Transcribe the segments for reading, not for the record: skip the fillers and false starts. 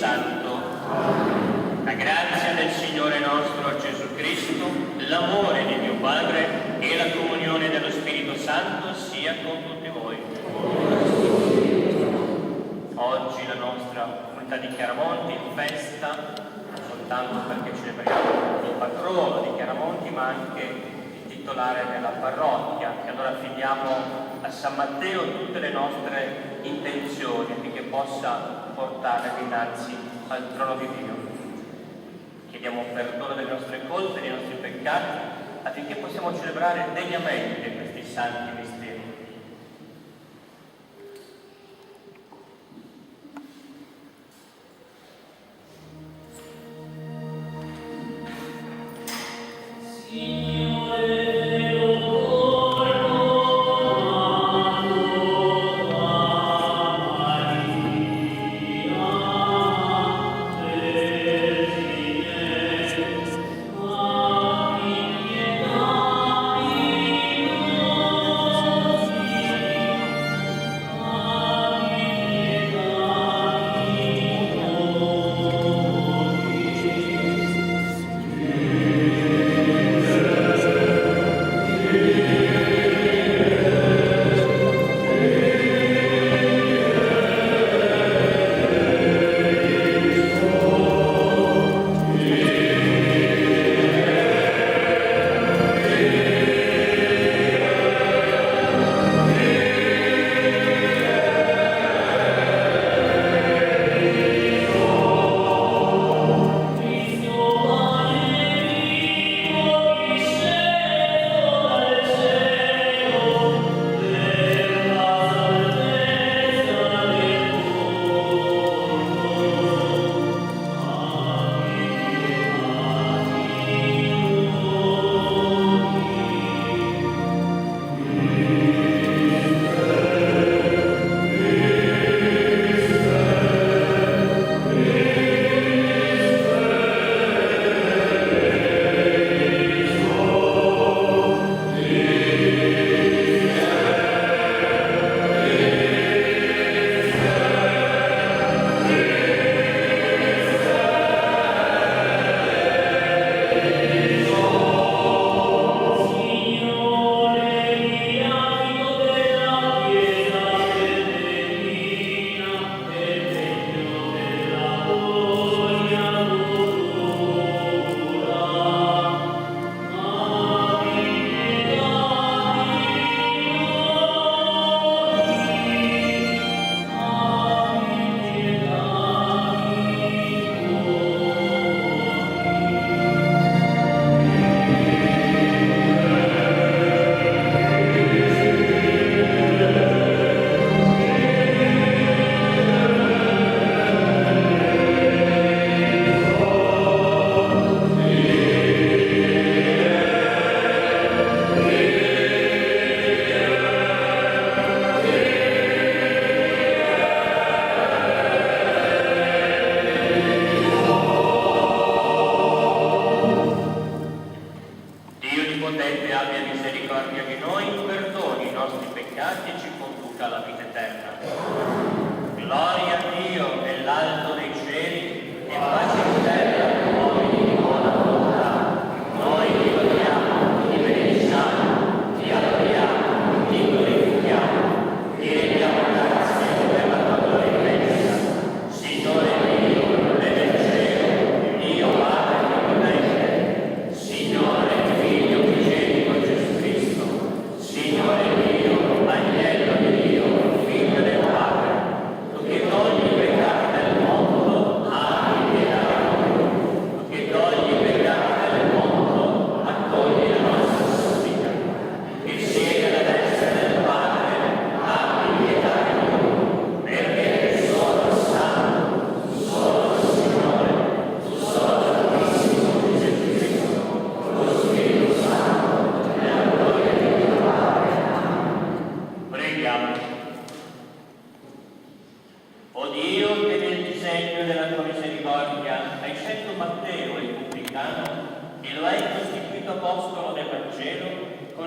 Santo. La grazia del Signore nostro Gesù Cristo, l'amore di Dio Padre e la comunione dello Spirito Santo sia con tutti voi. Oggi la nostra comunità di Chiaramonti in festa, non soltanto perché celebriamo il patrono di Chiaramonti, ma anche il titolare della parrocchia, e allora affidiamo a San Matteo tutte le nostre intenzioni affinché possa portarle dinanzi al trono di Dio. Chiediamo perdono delle nostre colpe, dei nostri peccati, affinché possiamo celebrare degnamente questi santi misteri.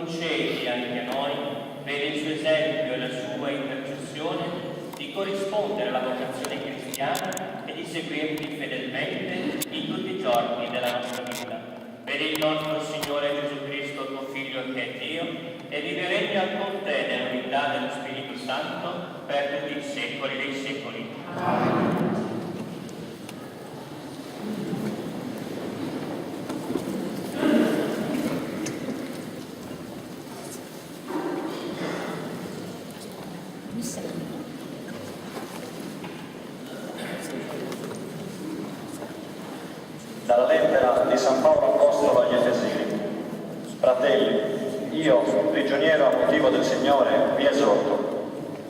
concedi anche a noi, per il suo esempio e la sua intercessione, di corrispondere alla vocazione cristiana e di seguirti fedelmente in tutti i giorni della nostra vita. Per il nostro Signore Gesù Cristo, tuo Figlio che è Dio, e vive e regna con te nell'unità dello Spirito Santo per tutti i secoli dei secoli. Amen. Dalla lettera di San Paolo Apostolo agli Efesini. Fratelli, io, prigioniero a motivo del Signore, vi esorto: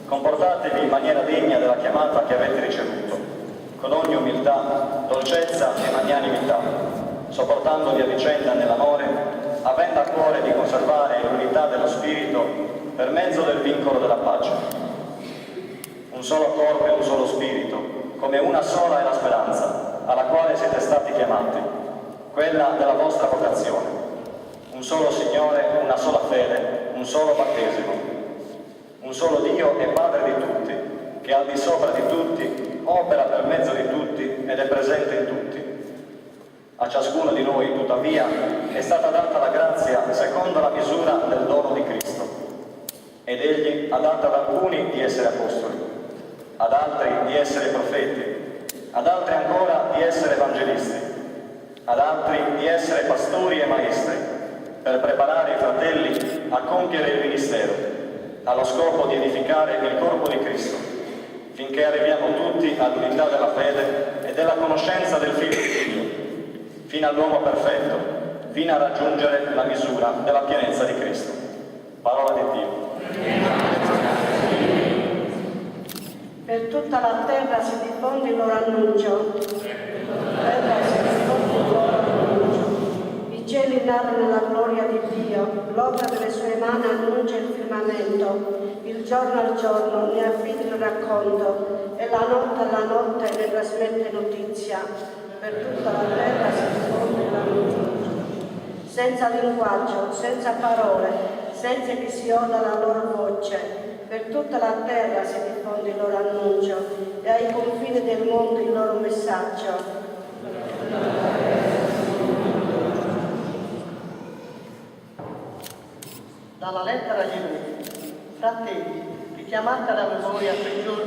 comportatevi in maniera degna della chiamata che avete ricevuto, con ogni umiltà, dolcezza e magnanimità, sopportandovi a vicenda nell'amore, avendo a cuore di conservare l'unità dello Spirito per mezzo del vincolo della pace. Un solo corpo e un solo Spirito, come una sola è la speranza alla quale siete stati chiamati, quella della vostra vocazione. Un solo Signore, una sola fede, un solo battesimo. Un solo Dio e Padre di tutti, che al di sopra di tutti, opera per mezzo di tutti ed è presente in tutti. A ciascuno di noi, tuttavia, è stata data la grazia secondo la misura del dono di Cristo. Ed Egli ha dato ad alcuni di essere apostoli, ad altri di essere profeti, ad altri ancora di essere evangelisti, ad altri di essere pastori e maestri, per preparare i fratelli a compiere il ministero, allo scopo di edificare il corpo di Cristo, finché arriviamo tutti all'unità della fede e della conoscenza del Figlio di Dio, fino all'uomo perfetto, fino a raggiungere la misura della pienezza di Cristo. Parola di Dio. Per tutta la terra si diffonde il loro annuncio. I cieli narrano la gloria di Dio, l'opera delle sue mani annuncia il firmamento. Il giorno al giorno ne affida il racconto e la notte alla notte ne trasmette notizia. Per tutta la terra si diffonde l'annuncio. Senza linguaggio, senza parole, senza che si oda la loro voce. Per tutta la terra si diffonde il loro annuncio e ai confini del mondo il loro messaggio. Dalla lettera agli Ebrei. Fratelli, richiamate alla memoria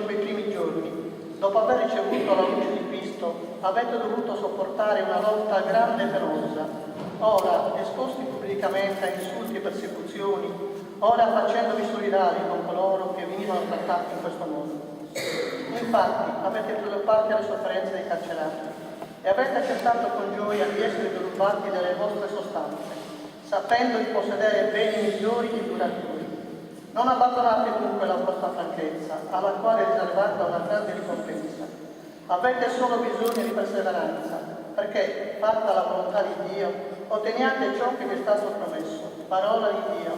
quei primi giorni. Dopo aver ricevuto la luce di Cristo, avete dovuto sopportare una lotta grande e penosa. Ora, esposti pubblicamente a insulti e persecuzioni, ora facendovi solidari con coloro che venivano trattati in questo modo. Infatti, avete preso parte alle sofferenze dei carcerati e avete accettato con gioia di essere derubati delle vostre sostanze, sapendo di possedere beni migliori e duraturi. Non abbandonate dunque la vostra franchezza, alla quale è riservata una grande ricompensa. Avete solo bisogno di perseveranza, perché, fatta la volontà di Dio, otteniate ciò che vi è stato promesso. Parola di Dio.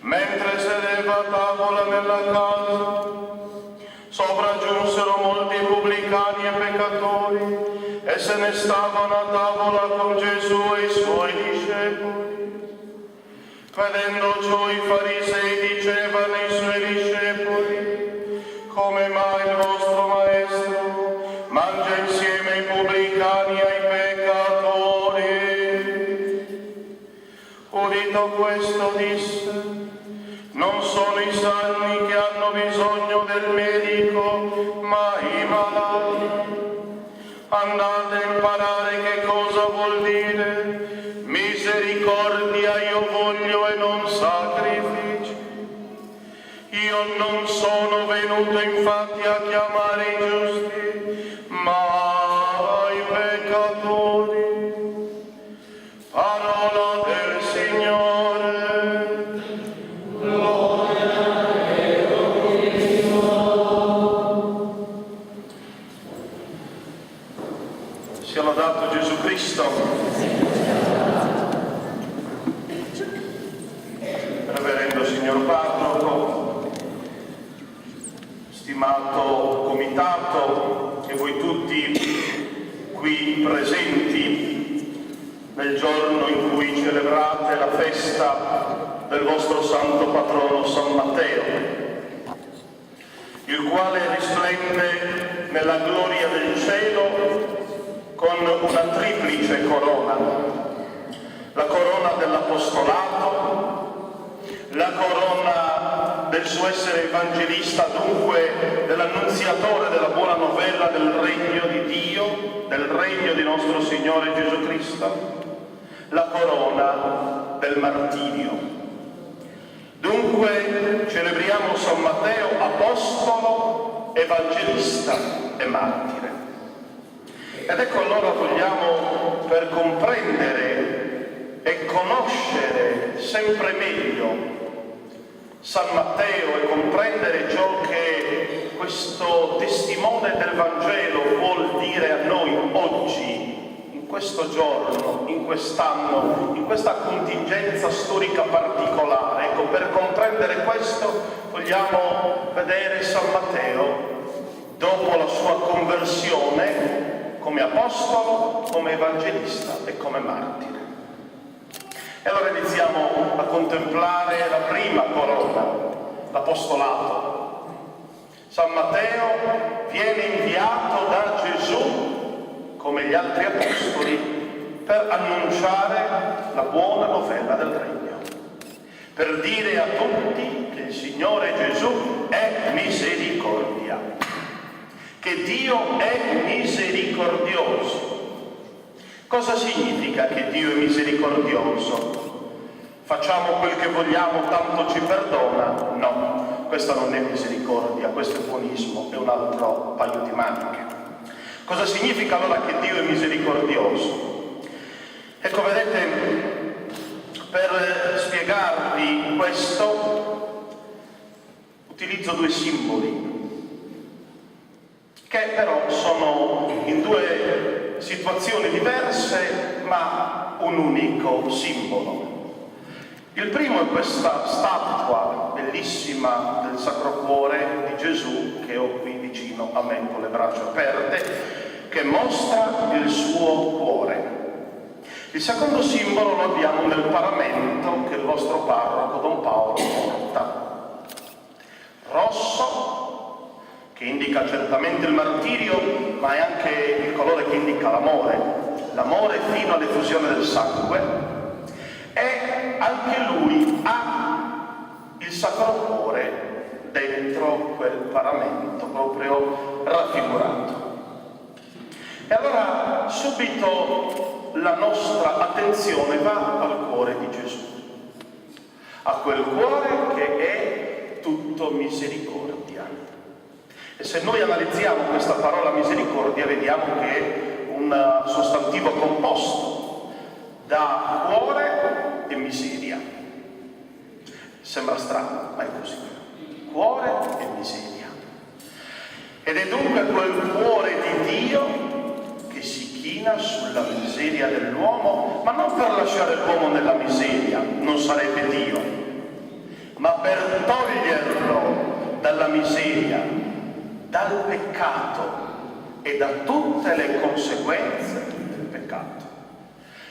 Mentre sedeva a tavola nella casa, Sopraggiunsero molti pubblicani e peccatori e se ne stavano a tavola con Gesù e i suoi discepoli. Vedendo ciò i farisei dicevano ai suoi discepoli: come mai il vostro maestro mangia insieme ai pubblicani e ai peccatori? Udito questo disse: non sono i sani che hanno bisogno del medico, ma i malati. Andate a imparare che cosa vuol dire misericordia io voglio e non sacrifici. Io non sono venuto infatti a chiamare i giusti, ma i peccatori. Parola del Signore. Sia lodato Gesù Cristo. Reverendo signor Parroco, stimato comitato e voi tutti qui presenti nel giorno in cui celebrate la festa del vostro santo patrono San Matteo, il quale risplende nella gloria del cielo con una triplice corona: la corona dell'apostolato, la corona del suo essere evangelista, dunque dell'annunziatore della buona novella del regno di Dio, del regno di nostro Signore Gesù Cristo, la corona del martirio. Dunque celebriamo San Matteo apostolo, evangelista e martire. Ed ecco allora vogliamo, per comprendere e conoscere sempre meglio San Matteo e comprendere ciò che questo testimone del Vangelo vuol dire a noi oggi, in questo giorno, in quest'anno, in questa contingenza storica particolare. Ecco, per comprendere questo vogliamo vedere San Matteo dopo la sua conversione come apostolo, come evangelista e come martire. E allora iniziamo a contemplare la prima corona, l'apostolato. San Matteo viene inviato da Gesù, come gli altri apostoli, per annunciare la buona novella del regno, per dire a tutti che il Signore Gesù è misericordia, che Dio è misericordioso. Cosa significa che Dio è misericordioso? Facciamo quel che vogliamo, tanto ci perdona? No, questa non è misericordia, questo è buonismo, è un altro paio di maniche. Cosa significa allora che Dio è misericordioso? Ecco, vedete, per spiegarvi questo utilizzo due simboli, che però sono in due situazioni diverse, ma un unico simbolo. Il primo è questa statua bellissima del Sacro Cuore di Gesù, che ho qui vicino a me con le braccia aperte, che mostra il suo cuore. Il secondo simbolo lo abbiamo nel paramento che il vostro parroco Don Paolo porta. Rosso, che indica certamente il martirio, ma è anche il colore che indica l'amore fino all'effusione del sangue, e anche lui ha il Sacro Cuore dentro quel paramento, proprio raffigurato. E allora subito la nostra attenzione va al cuore di Gesù, a quel cuore che è tutto misericordia. E se noi analizziamo questa parola misericordia, vediamo che è un sostantivo composto da cuore e miseria. Sembra strano, ma è così. Cuore e miseria. Ed è dunque quel cuore di Dio che si china sulla miseria dell'uomo, ma non per lasciare l'uomo nella miseria, non sarebbe Dio, ma per toglierlo dalla miseria, dal peccato e da tutte le conseguenze del peccato.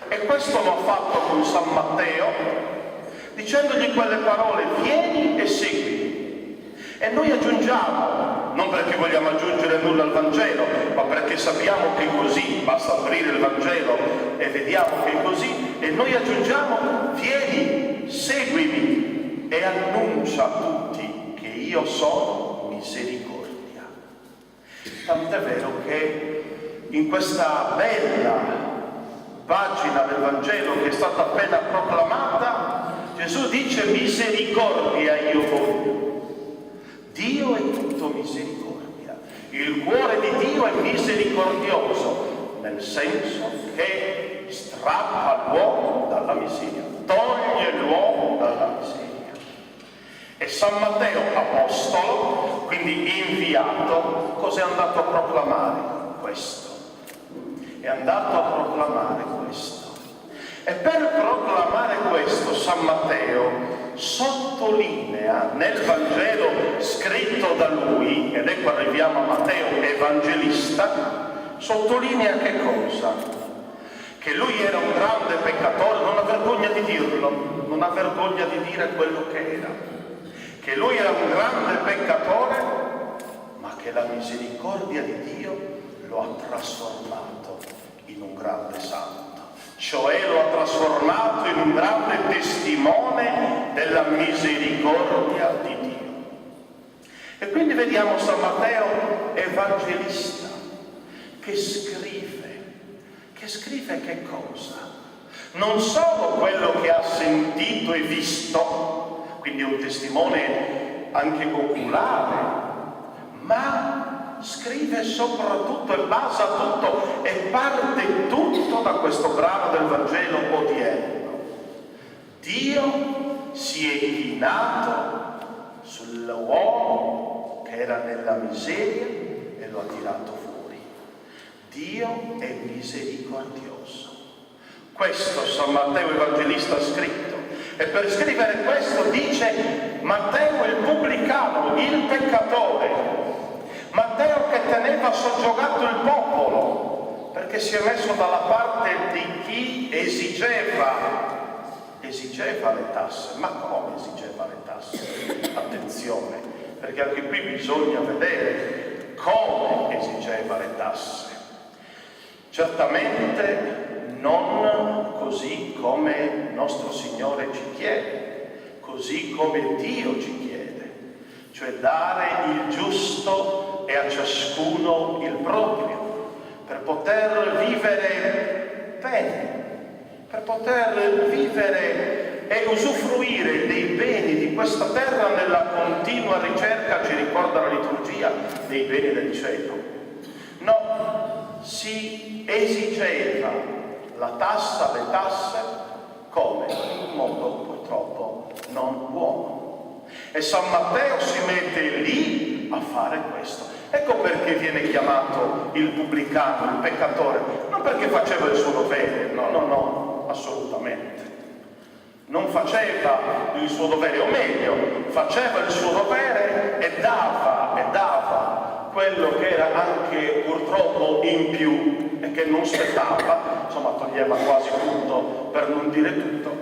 E questo lo ha fatto con San Matteo, dicendogli quelle parole: vieni e seguimi. E noi aggiungiamo, non perché vogliamo aggiungere nulla al Vangelo, ma perché sappiamo che è così, basta aprire il Vangelo e vediamo che è così, e noi aggiungiamo: vieni, seguimi e annuncia a tutti che io sono misericordia. Tant'è vero che in questa bella pagina del Vangelo che è stata appena proclamata, Gesù dice: misericordia io voglio. Dio è tutto misericordia. Il cuore di Dio è misericordioso, nel senso che strappa l'uomo dalla miseria, toglie l'uomo dalla miseria. E San Matteo, apostolo, quindi inviato, cosa è andato a proclamare? Questo. È andato a proclamare questo. E per proclamare questo San Matteo sottolinea nel Vangelo scritto da lui, ed ecco arriviamo a Matteo evangelista, sottolinea che cosa? Che lui era un grande peccatore, non ha vergogna di dirlo, non ha vergogna di dire quello che era. Che lui era un grande peccatore, ma che la misericordia di Dio lo ha trasformato in un grande santo, cioè lo ha trasformato in un grande testimone della misericordia di Dio. E quindi vediamo San Matteo evangelista che scrive che cosa? Non solo quello che ha sentito e visto, quindi un testimone anche oculare, ma scrive soprattutto e basa tutto e parte tutto da questo brano del Vangelo odierno. Dio si è chinato sull'uomo che era nella miseria e lo ha tirato fuori. Dio è misericordioso. Questo San Matteo Evangelista ha scritto. E per scrivere questo dice Matteo il pubblicano, il peccatore, Matteo che teneva soggiogato il popolo, perché si è messo dalla parte di chi esigeva le tasse. Ma come esigeva le tasse? Attenzione, perché anche qui bisogna vedere come esigeva le tasse. Certamente non così come nostro Signore ci chiede, così come Dio ci chiede, cioè dare il giusto e a ciascuno il proprio, per poter vivere bene, per poter vivere e usufruire dei beni di questa terra nella continua ricerca, ci ricorda la liturgia, dei beni del cielo. No, si esigeva la tassa, le tasse, come? In un modo purtroppo non buono. E San Matteo si mette lì a fare questo. Ecco perché viene chiamato il pubblicano, il peccatore, non perché faceva il suo dovere, no, assolutamente. Non faceva il suo dovere, o meglio, faceva il suo dovere e dava quello che era anche purtroppo in più e che non spettava, insomma toglieva quasi tutto per non dire tutto,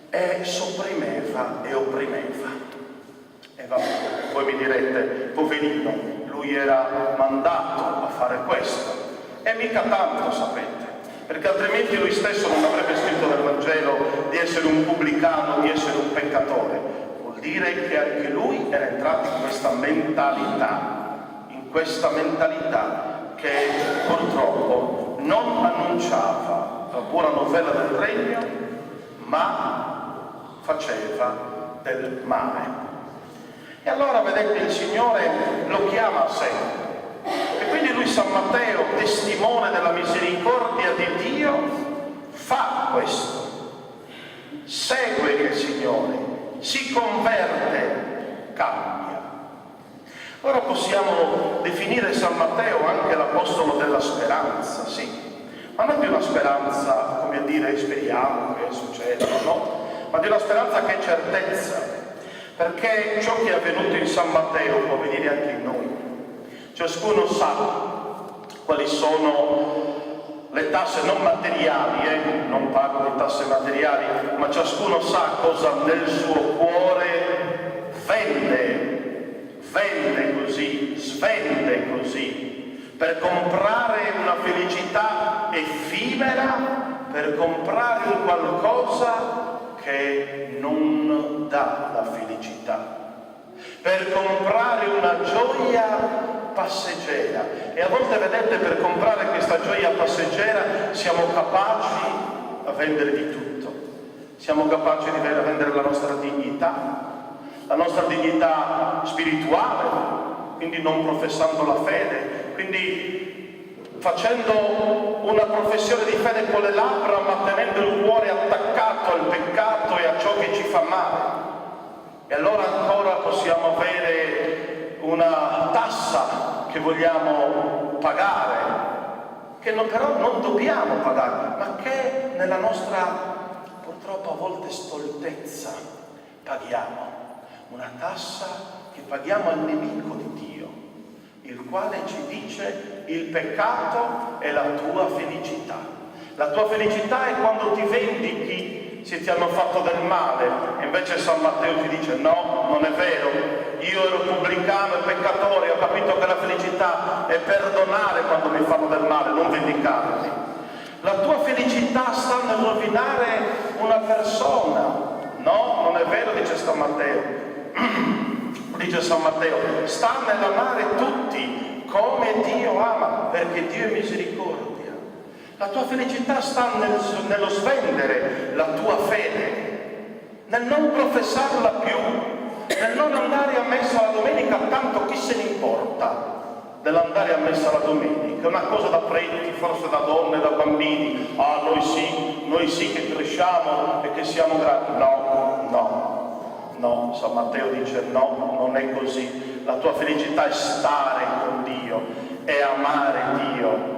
e sopprimeva e opprimeva. E vabbè, voi mi direte, poverino, lui era mandato a fare questo, e mica tanto, sapete, perché altrimenti lui stesso non avrebbe scritto nel Vangelo di essere un pubblicano, di essere un peccatore. Vuol dire che anche lui era entrato in questa mentalità che purtroppo non annunciava la buona novella del regno, ma faceva del male. E allora vedete, il Signore lo chiama a sé. E quindi lui, San Matteo, testimone della misericordia di Dio, fa questo. Segue il Signore, si converte, cambia. Ora possiamo definire San Matteo anche l'apostolo della speranza, sì, ma non di una speranza, come a dire, speriamo che succeda, no? Ma di una speranza che è certezza, perché ciò che è avvenuto in San Matteo può avvenire anche in noi. Ciascuno sa quali sono le tasse non materiali, non parlo di tasse materiali, ma ciascuno sa cosa nel suo cuore vende così, svende così, per comprare una felicità effimera, per comprare un qualcosa che non dà la felicità, per comprare una gioia passeggera. E a volte, vedete, per comprare questa gioia passeggera siamo capaci a vendere di tutto. Siamo capaci di vendere la nostra dignità spirituale, quindi non professando la fede, quindi facendo una professione di fede con le labbra, ma tenendo il cuore attaccato al peccato e a ciò che ci fa male. E allora ancora possiamo avere una tassa che vogliamo pagare, che però non dobbiamo pagare, ma che nella nostra, purtroppo a volte, stoltezza paghiamo. Una tassa che paghiamo al nemico di Dio, il quale ci dice: il peccato è la tua felicità. La tua felicità è quando ti vendichi se ti hanno fatto del male. E invece San Matteo ti dice: no, non è vero, io ero pubblicano e peccatore, ho capito che la felicità è perdonare quando mi fanno del male, non vendicarmi. La tua felicità sta nel rovinare una persona. No, non è vero, dice San Matteo. Dice San Matteo, sta nell'amare tutti come Dio ama, perché Dio è misericordia. La tua felicità sta nello svendere la tua fede, nel non professarla più, nel non andare a messa la domenica, tanto chi se ne importa dell'andare a messa la domenica? È una cosa da preti, forse da donne, da bambini. Ah, noi sì che cresciamo e che siamo grandi. No, San Matteo dice no, non è così. La tua felicità è stare con Dio, è amare Dio,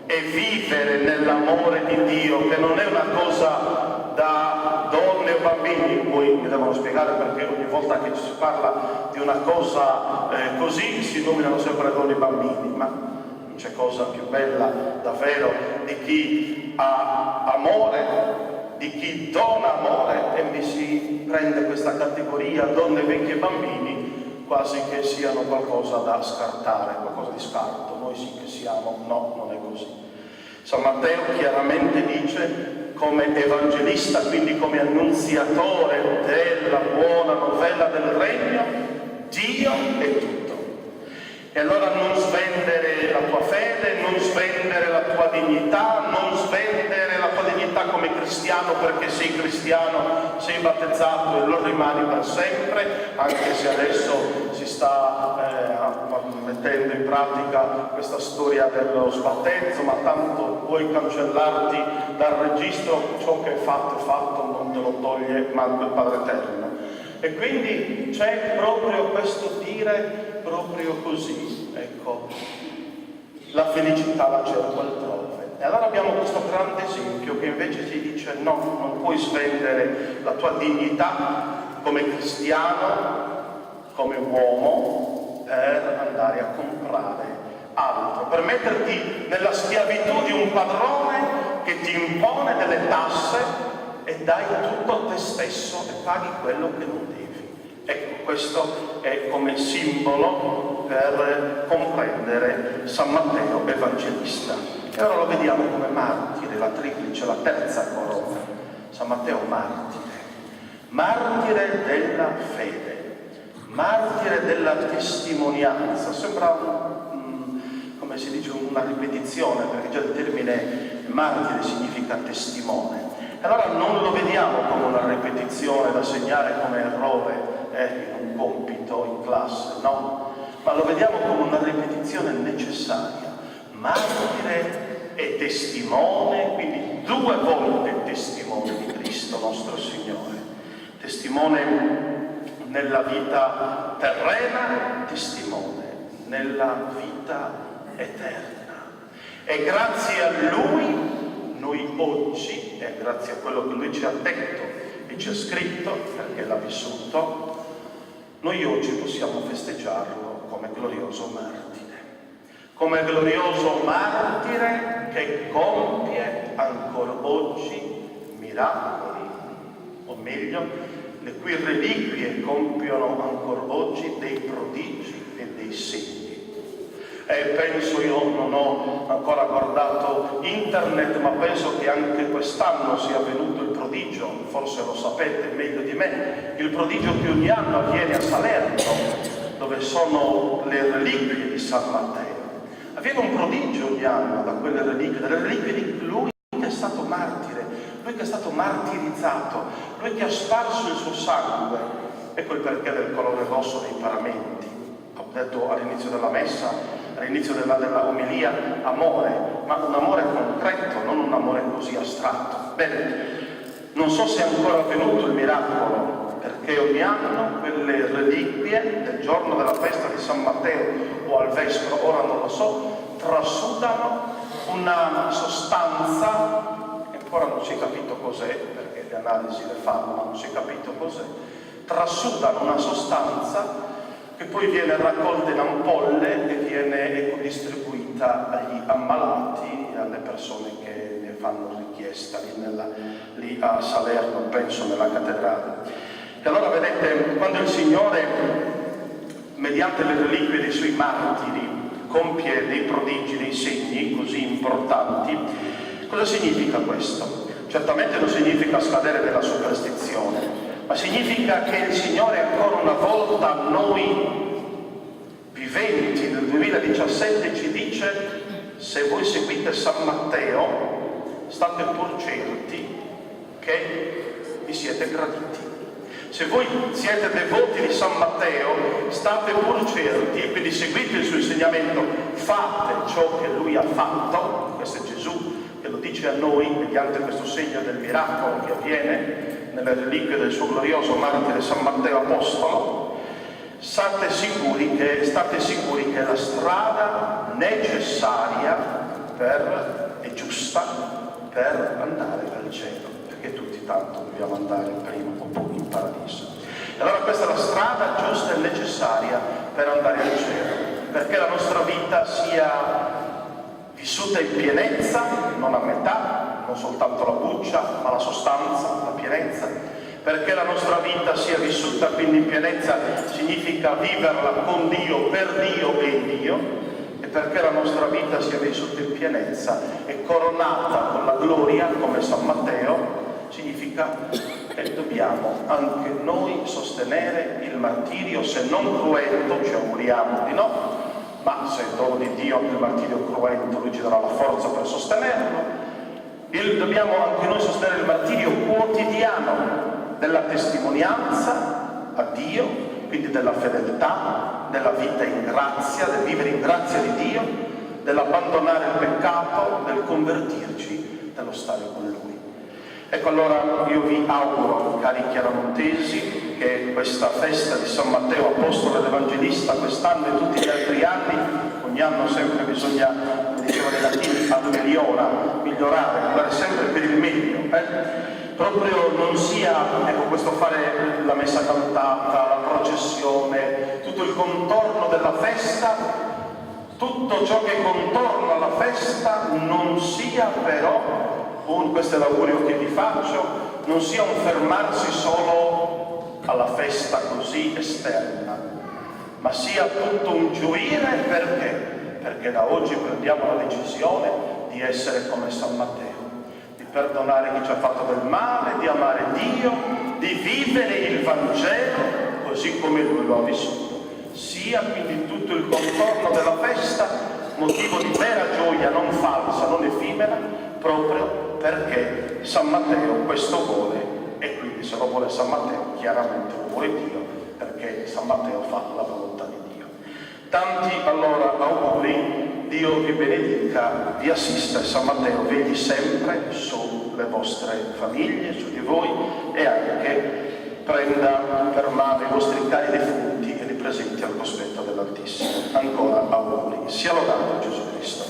è vivere nell'amore di Dio, che non è una cosa da donne o bambini. Poi mi devono spiegare perché ogni volta che si parla di una cosa così si nominano sempre donne e bambini, ma non c'è cosa più bella davvero di chi ha amore, di chi dona amore, e mi si prende questa categoria donne, vecchi e bambini quasi che siano qualcosa da scartare, qualcosa di scarto. Noi sì che siamo, no, non è così. San Matteo chiaramente dice, come evangelista, quindi come annunziatore della buona novella del regno, Dio è tutto. E allora non svendere la tua fede, non svendere la tua dignità, non svendere la tua dignità come cristiano, perché sei cristiano, sei battezzato e lo rimani per sempre, anche se adesso si sta mettendo in pratica questa storia dello sbattezzo, ma tanto vuoi cancellarti dal registro, ciò che è fatto, non te lo toglie manco il Padre Eterno. E quindi c'è proprio questo dire proprio così, ecco, la felicità la cerco altrove. E allora abbiamo questo grande esempio che invece ci dice no, non puoi svendere la tua dignità come cristiano, come uomo, per andare a comprare altro, per metterti nella schiavitù di un padrone che ti impone delle tasse e dai tutto a te stesso e paghi quello che non devi. Ecco, questo è come simbolo per comprendere San Matteo Evangelista. E ora lo vediamo come martire, la triplice, la terza corona. San Matteo martire della fede, martire della testimonianza. Sembra come si dice, una ripetizione, perché già il termine martire significa testimone. Allora non lo vediamo come una ripetizione da segnare come errore in un compito in classe, no, ma lo vediamo come una ripetizione necessaria. Martire e testimone, quindi 2 volte testimone di Cristo nostro Signore, testimone nella vita terrena, testimone nella vita eterna. E grazie a Lui noi oggi, e grazie a quello che Lui ci ha detto e ci ha scritto, perché l'ha vissuto, noi oggi possiamo festeggiarlo come glorioso martire. come glorioso martire che compie ancora oggi miracoli, o meglio, le cui reliquie compiono ancora oggi dei prodigi e dei segni. E penso, io non ho ancora guardato internet, ma penso che anche quest'anno sia avvenuto il prodigio, forse lo sapete meglio di me, il prodigio che ogni anno avviene a Salerno, dove sono le reliquie di San Matteo. Avviene un prodigio ogni anno da quelle reliquie, delle reliquie di lui che è stato martire, lui che è stato martirizzato, lui che ha sparso il suo sangue. Ecco il perché del colore rosso dei paramenti. Ho detto all'inizio della messa, all'inizio della omelia, amore, ma un amore concreto, non un amore così astratto. Bene, non so se è ancora avvenuto il miracolo, perché ogni anno quelle reliquie del giorno della festa di San Matteo o al vespro, ora non lo so, trasudano una sostanza, che ancora non si è capito cos'è, perché le analisi le fanno, ma non si è capito cos'è, trasudano una sostanza che poi viene raccolta in ampolle e viene distribuita agli ammalati e alle persone che ne fanno richiesta lì a Salerno, penso nella cattedrale. E allora vedete, quando il Signore, mediante le reliquie dei suoi martiri, compie dei prodigi, dei segni così importanti, cosa significa questo? Certamente non significa scadere nella superstizione, ma significa che il Signore ancora una volta a noi viventi nel 2017 ci dice: se voi seguite San Matteo state pur certi che vi siete graditi. Se voi siete devoti di San Matteo state pur certi, e quindi seguite il suo insegnamento, fate ciò che lui ha fatto. Questo è Gesù che lo dice a noi mediante questo segno del miracolo che avviene nelle reliquie del suo glorioso martire San Matteo Apostolo. State sicuri che è la strada necessaria e giusta per andare al cielo, perché tutti tanto dobbiamo andare prima o poi in paradiso. E allora questa è la strada giusta e necessaria per andare al cielo, perché la nostra vita sia vissuta in pienezza, non a metà, non soltanto la buccia, ma la sostanza, la pienezza. Perché la nostra vita sia vissuta quindi in pienezza significa viverla con Dio, per Dio e in Dio, e perché la nostra vita sia vissuta in pienezza e coronata con la gloria, come San Matteo, significa che dobbiamo anche noi sostenere il martirio, se non cruento, ci auguriamo di no, ma se è dono di Dio anche il martirio cruento, lui ci darà la forza per sostenerlo. Dobbiamo anche noi sostenere il martirio quotidiano della testimonianza a Dio, quindi della fedeltà, della vita in grazia, del vivere in grazia di Dio, dell'abbandonare il peccato, del convertirci, dello stare con Lui. Ecco, allora io vi auguro, cari chiaramontesi, che questa festa di San Matteo Apostolo ed Evangelista quest'anno e tutti gli altri anni, ogni anno sempre bisogna, come dicevano i latini, migliorare, andare sempre per il meglio, proprio non sia, ecco, questo fare la messa cantata, la processione, tutto il contorno della festa, tutto ciò che contorna alla festa non sia però, questo è l'augurio che vi faccio, non sia un fermarsi solo alla festa così esterna, ma sia tutto un gioire. Perché? Perché da oggi prendiamo la decisione di essere come San Matteo, di perdonare chi ci ha fatto del male, di amare Dio, di vivere il Vangelo così come Lui lo ha vissuto. Sia quindi tutto il contorno della festa motivo di vera gioia, non falsa, non effimera, proprio perché San Matteo questo vuole, e quindi se lo vuole San Matteo chiaramente lo vuole Dio, perché San Matteo fa la volontà di Dio. Tanti allora auguri, Dio vi benedica, vi assista, San Matteo vegli sempre sulle vostre famiglie, su di voi, e anche prenda per mano i vostri cari defunti e li presenti al cospetto dell'Altissimo. Ancora auguri, sia lodato Gesù Cristo.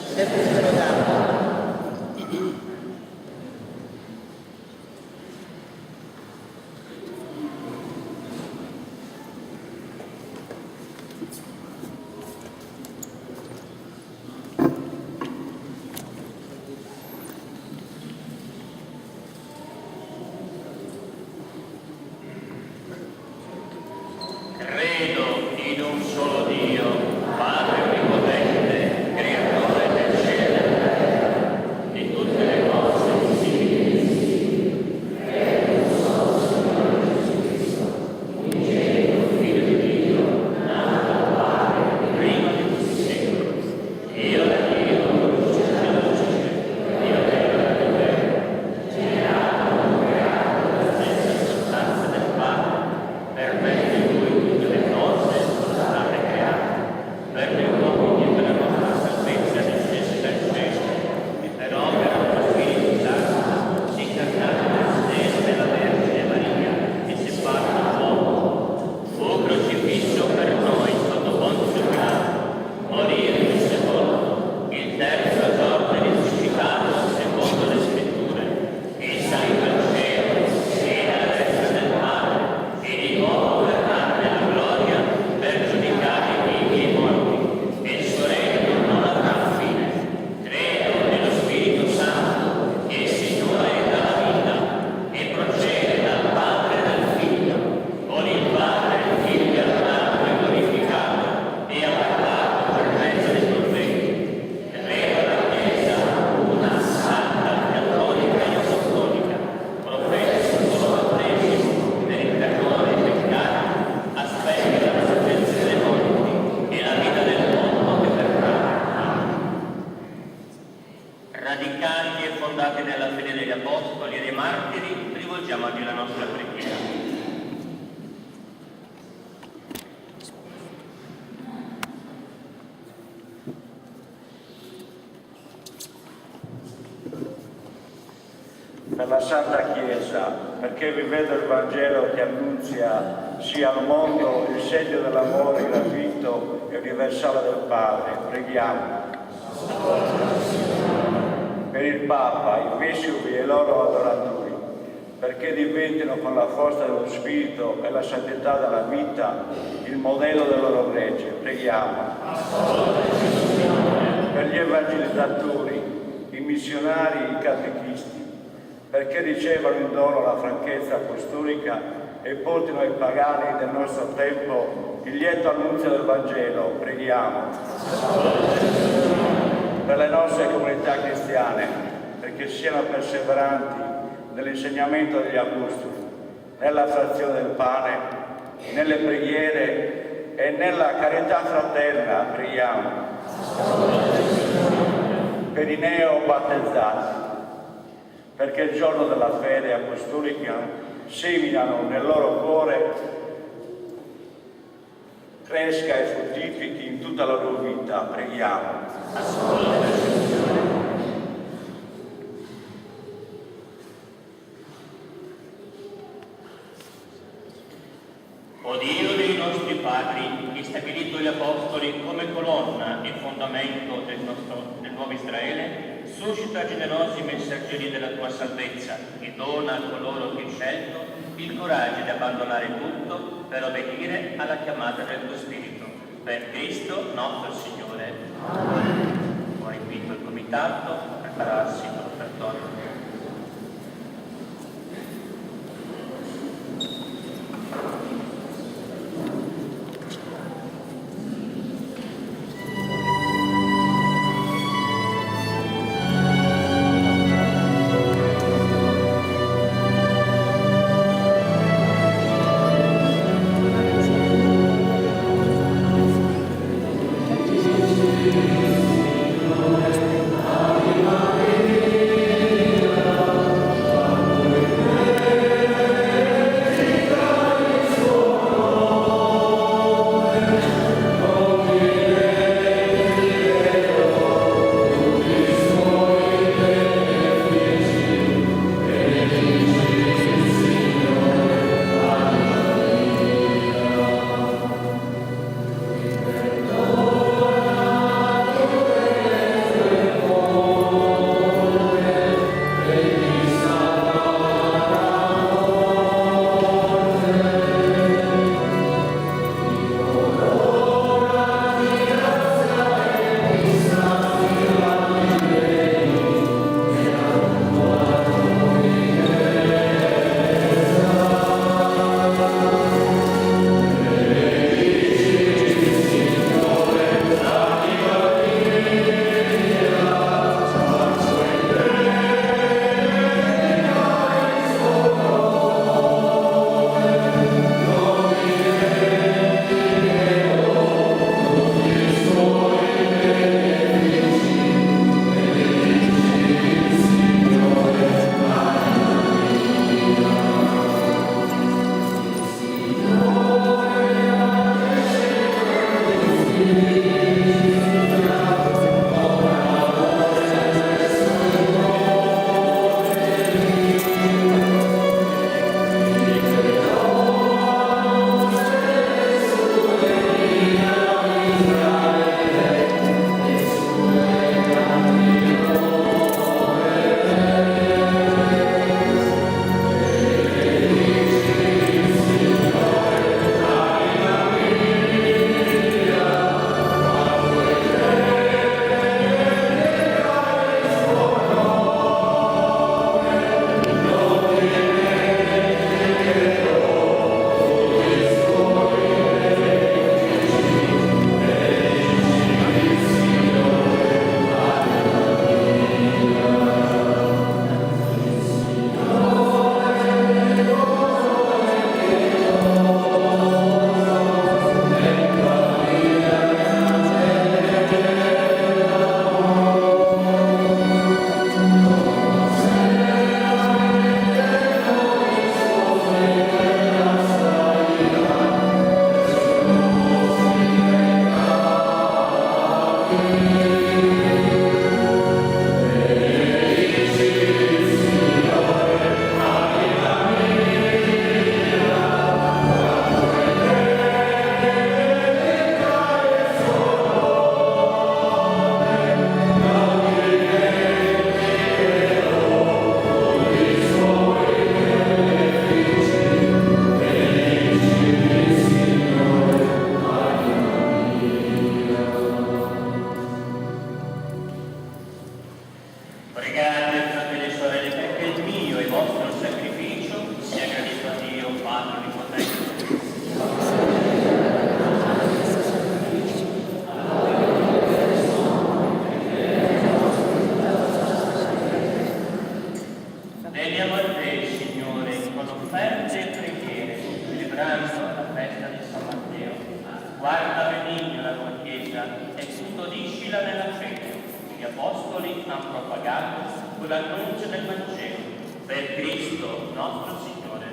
per la Santa Chiesa, perché vivendo il Vangelo che annunzia sia al mondo il segno dell'amore gratuito e universale del Padre. Preghiamo. Per il Papa, i vescovi e i loro adoratori, perché diventino con la forza dello Spirito e la santità della vita il modello del loro gregge. Preghiamo. Per gli evangelizzatori, i missionari e i catechisti, perché ricevano in dono la franchezza apostolica e portino ai pagani del nostro tempo il lieto annunzio del Vangelo. Preghiamo. Per le nostre comunità cristiane, perché siano perseveranti nell'insegnamento degli apostoli, nella frazione del pane, nelle preghiere e nella carità fraterna. Preghiamo. Per i neobattezzati, perché il giorno della fede apostolica seminano nel loro cuore, cresca e fruttifichi in tutta la loro vita. Preghiamo. O Dio dei nostri padri, che hai stabilito gli apostoli come colonna e fondamento del nuovo Israele, suscita generosi messaggeri della tua salvezza e dona a coloro che hai scelto il coraggio di abbandonare tutto per obbedire alla chiamata del tuo Spirito. Per Cristo nostro Signore. Amen. Ora invito il comitato a prepararsi all'offertorio. Amen. apostoli hanno propagato con l'annuncio del Vangelo, per Cristo nostro Signore.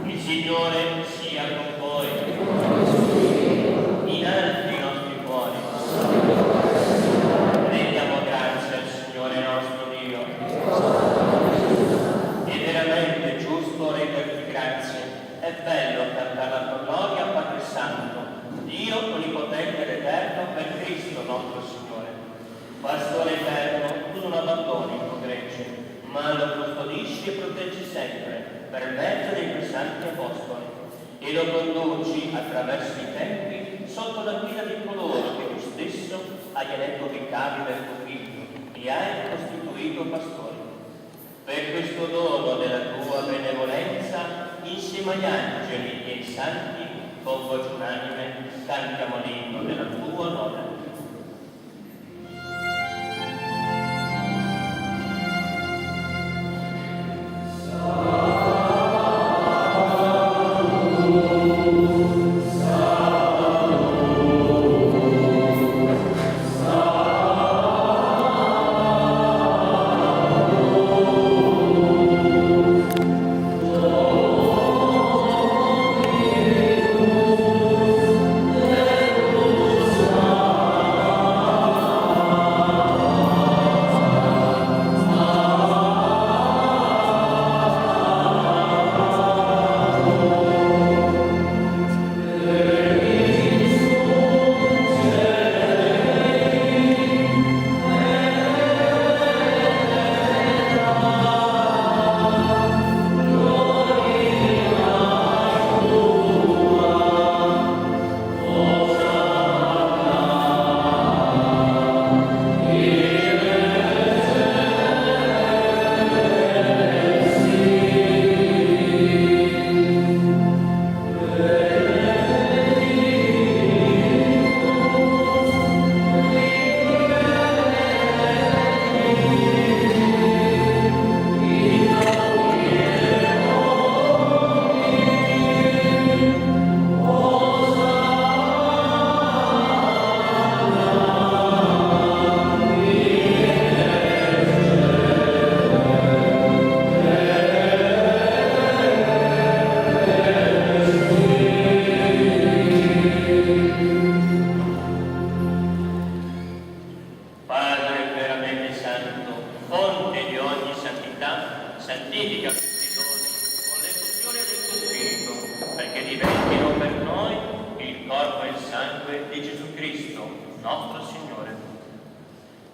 Il Signore sia con voi. Innalzi i nostri cuori. Rendiamo grazie al Signore nostro Dio. È veramente giusto renderti grazie. È bello cantare la tua gloria, Padre Santo, Dio onnipotente ed eterno, per Cristo nostro Signore. Pastore eterno, tu non abbandoni il tuo gregge, ma lo custodisci e proteggi sempre per mezzo dei tuoi santi apostoli e lo conduci attraverso i tempi sotto la guida di coloro che tu stesso hai eletto vicari del tuo Figlio e hai costituito pastori. Per questo dono della tua benevolenza, insieme agli angeli e ai santi, con voce unanime, cantiamo l'inno della tua lode.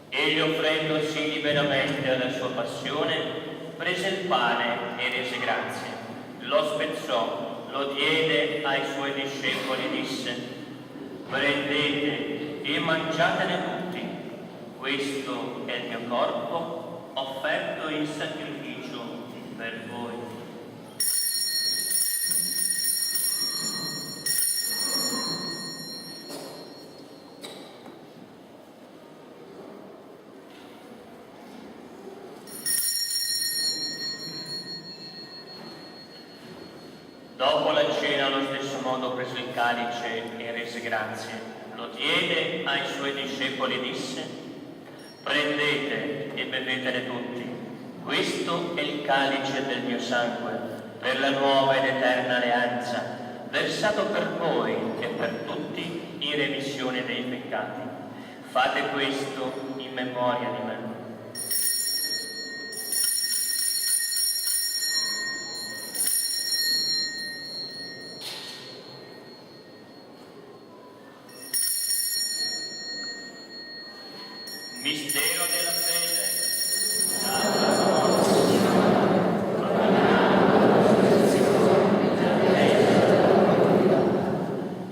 Egli, offrendosi liberamente alla sua passione, prese il pane e rese grazie, lo spezzò, lo diede ai suoi discepoli e disse: prendete e mangiatene tutti, questo è il mio corpo offerto in sacrificio per voi. Dopo la cena, allo stesso modo, prese il calice e rese grazie, lo diede ai suoi discepoli e disse: prendete e bevetene tutti, questo è il calice del mio sangue, per la nuova ed eterna alleanza, versato per voi e per tutti in remissione dei peccati. Fate questo in memoria di me. Mistero della fede.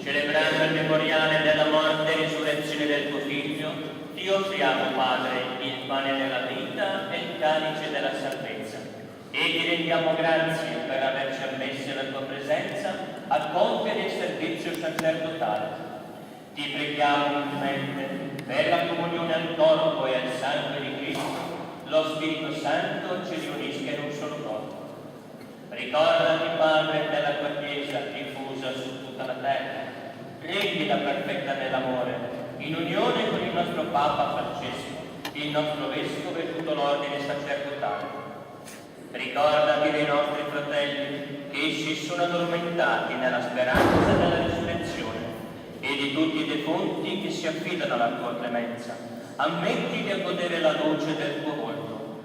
Celebrando il memoriale della morte e risurrezione del tuo Figlio, ti offriamo, Padre, il pane della vita e il calice della salvezza, e ti rendiamo grazie per averci ammessi alla tua presenza a compiere il servizio sacerdotale. Ti preghiamo umilmente per la comunione al corpo e al sangue di Cristo, lo Spirito Santo ci riunisca in un solo corpo. Ricordati, Padre, della tua Chiesa diffusa su tutta la terra. Rendila perfetta nell'amore, in unione con il nostro Papa Francesco, il nostro Vescovo e tutto l'ordine sacerdotale. Ricordati dei nostri fratelli che essi sono addormentati nella speranza della risurrezione e di tutti i defunti che si affidano alla tua clemenza. Ammettili a godere la luce del tuo volto.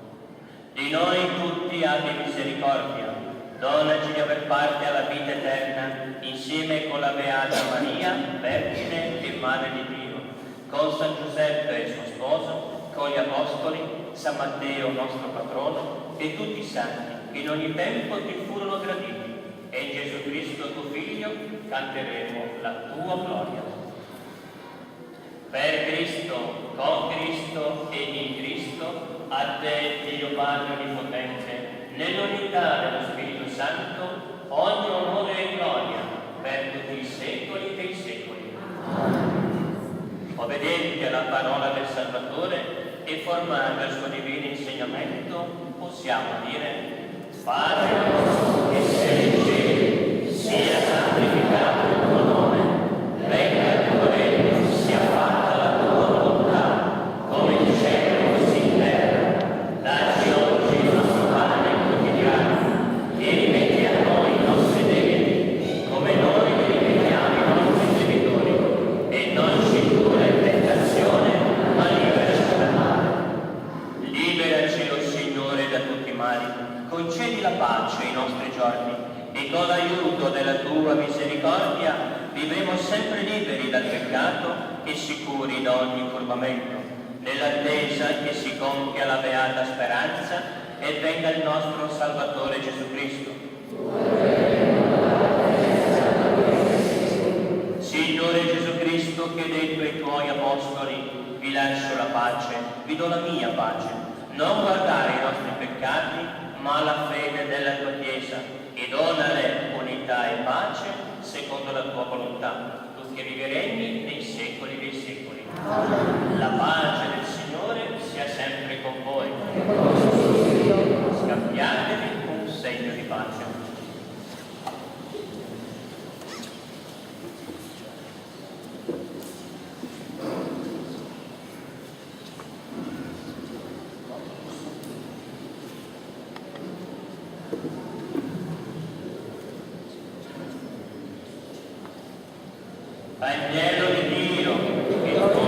Di noi tutti abbi misericordia, donaci di aver parte alla vita eterna insieme con la Beata Maria, Vergine e Madre di Dio, con San Giuseppe suo sposo, con gli Apostoli, San Matteo nostro patrono e tutti i santi che in ogni tempo ti furono graditi, e in Gesù Cristo tuo Figlio canteremo la tua gloria. Per Cristo, con Cristo e in Cristo, a te Dio Padre Onnipotente, nell'unità dello Spirito Santo, ogni onore e gloria per tutti i secoli dei secoli. Obbedienti alla parola del Salvatore e formando il suo divino insegnamento, possiamo dire: Padre nostro che sei in cielo, sia santificato il tuo nome, venga il tuo regno, sia fatta la tua volontà, come in cielo così in terra. Dacci oggi il nostro pane quotidiano e rimetti a noi i nostri debiti, come noi li rimettiamo i nostri debitori, e non ci indurre in tentazione, ma liberaci dal male. Liberaci, o Signore, da tutti i mali, concedi la pace ai nostri giorni, e con l'aiuto della tua misericordia vivremo sempre liberi dal peccato e sicuri da ogni turbamento, nell'attesa che si compia la beata speranza e venga il nostro Salvatore Gesù Cristo. Signore Gesù Cristo, che hai detto ai tuoi apostoli: vi lascio la pace, vi do la mia pace, non guardare i nostri peccati, ma la fede della tua Chiesa, e donale unità e pace secondo la tua volontà, tu che vivi e regni nei secoli dei secoli. La pace del Signore sia sempre con voi. Scambiatevi un segno di pace. Vangelo di Dio, che tu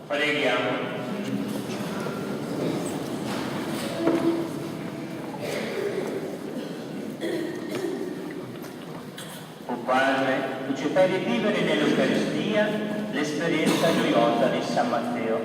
Preghiamo. O Padre, tu ci fai rivivere nell'Eucaristia l'esperienza gioiosa di San Matteo,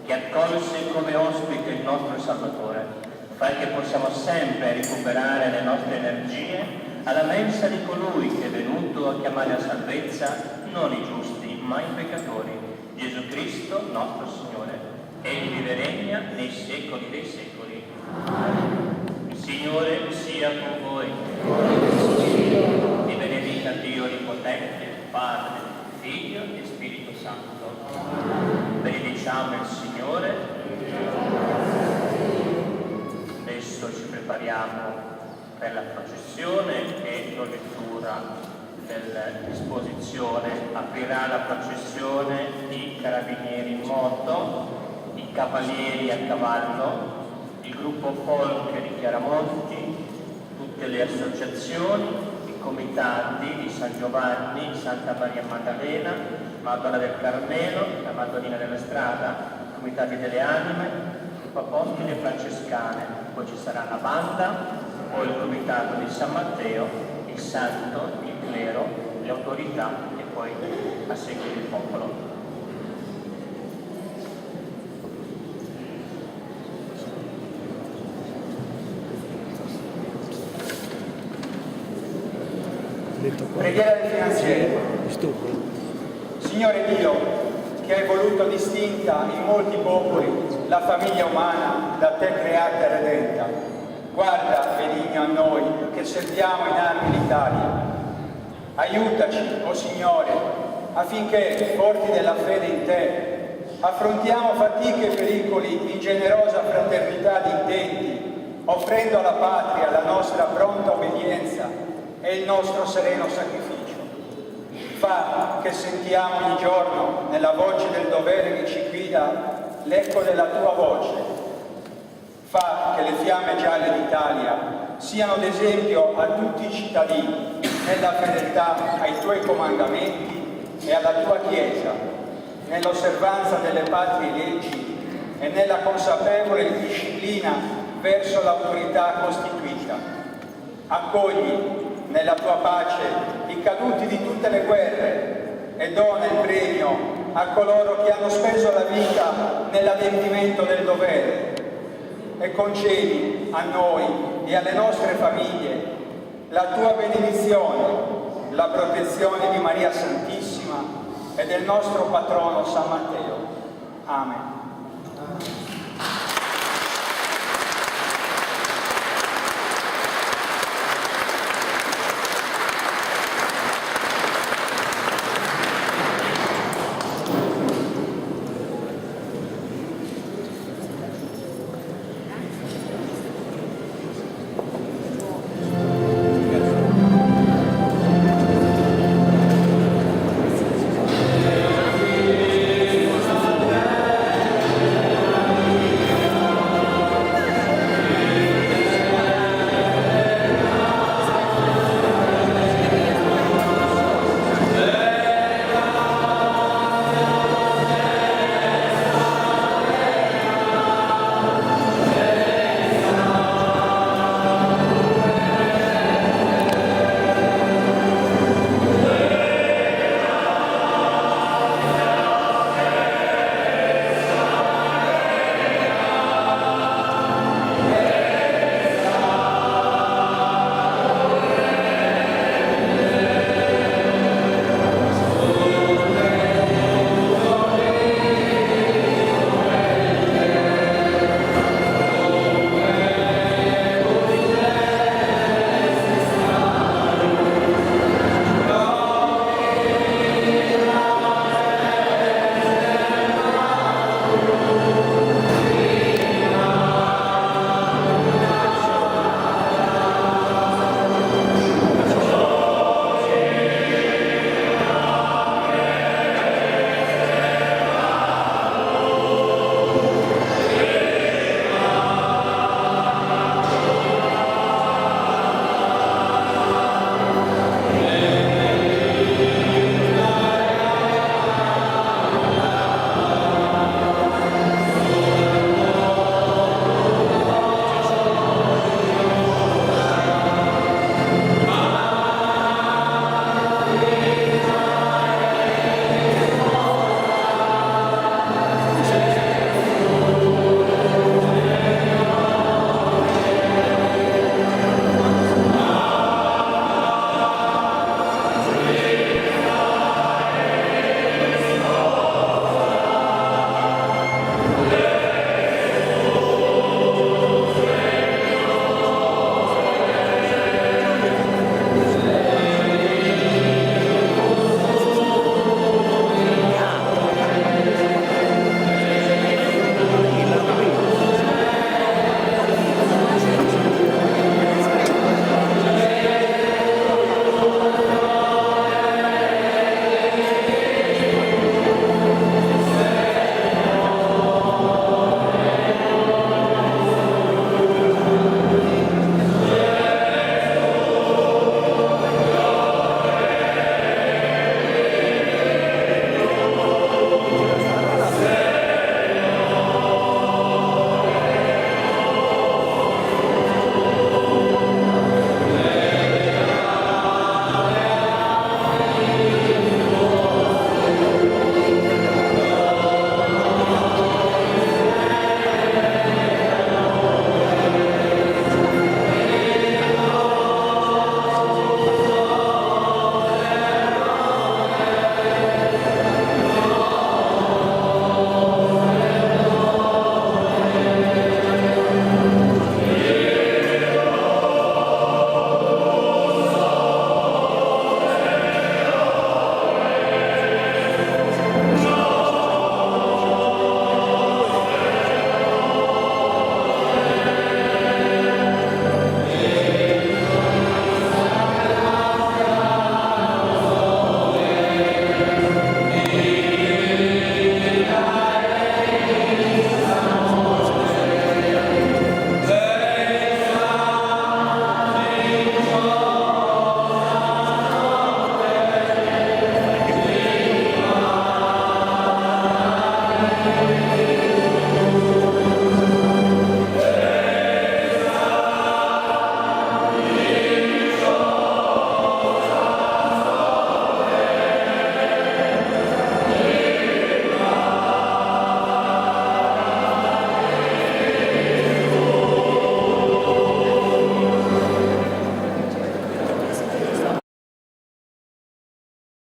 che accolse come ospite il nostro Salvatore. Fai che possiamo sempre recuperare le nostre energie alla mensa di colui che è venuto a chiamare a salvezza non i giusti, ma i peccatori, Gesù Cristo nostro Signore. Egli vive e regna nei secoli dei secoli. Il Signore sia con voi. Vi benedica Dio Onnipotente, Padre, Figlio e Spirito Santo. Benediciamo il Signore. Adesso ci prepariamo per la processione e la lettura della disposizione. Aprirà la processione i carabinieri in moto, i cavalieri a cavallo, il gruppo folk di Chiaramonti, tutte le associazioni, i comitati di San Giovanni, Santa Maria Maddalena, Madonna del Carmelo, la Madonnina della Strada, i comitati delle Anime, il gruppo apostoli e francescane, poi ci sarà la banda, poi il comitato di San Matteo, il santo, il clero, le autorità e poi a seguire il popolo. Preghiera del finanziere. Signore Dio, che hai voluto distinta in molti popoli la famiglia umana da te creata e redenta, guarda benigno a noi che serviamo in armi l'Italia. Aiutaci, o Signore, affinché, forti della fede in te, affrontiamo fatiche e pericoli in generosa fraternità di intenti, offrendo alla patria la nostra pronta obbedienza e il nostro sereno sacrificio. Fa che sentiamo ogni giorno, nella voce del dovere che ci guida, l'eco della tua voce. Fa che le fiamme gialle d'Italia siano d'esempio a tutti i cittadini nella fedeltà ai tuoi comandamenti e alla tua Chiesa, nell'osservanza delle patrie leggi e nella consapevole disciplina verso l'autorità costituita. Accogli nella tua pace i caduti di tutte le guerre e dona il premio a coloro che hanno speso la vita nell'adempimento del dovere, e concedi a noi e alle nostre famiglie la tua benedizione, la protezione di Maria Santissima e del nostro patrono San Matteo. Amen.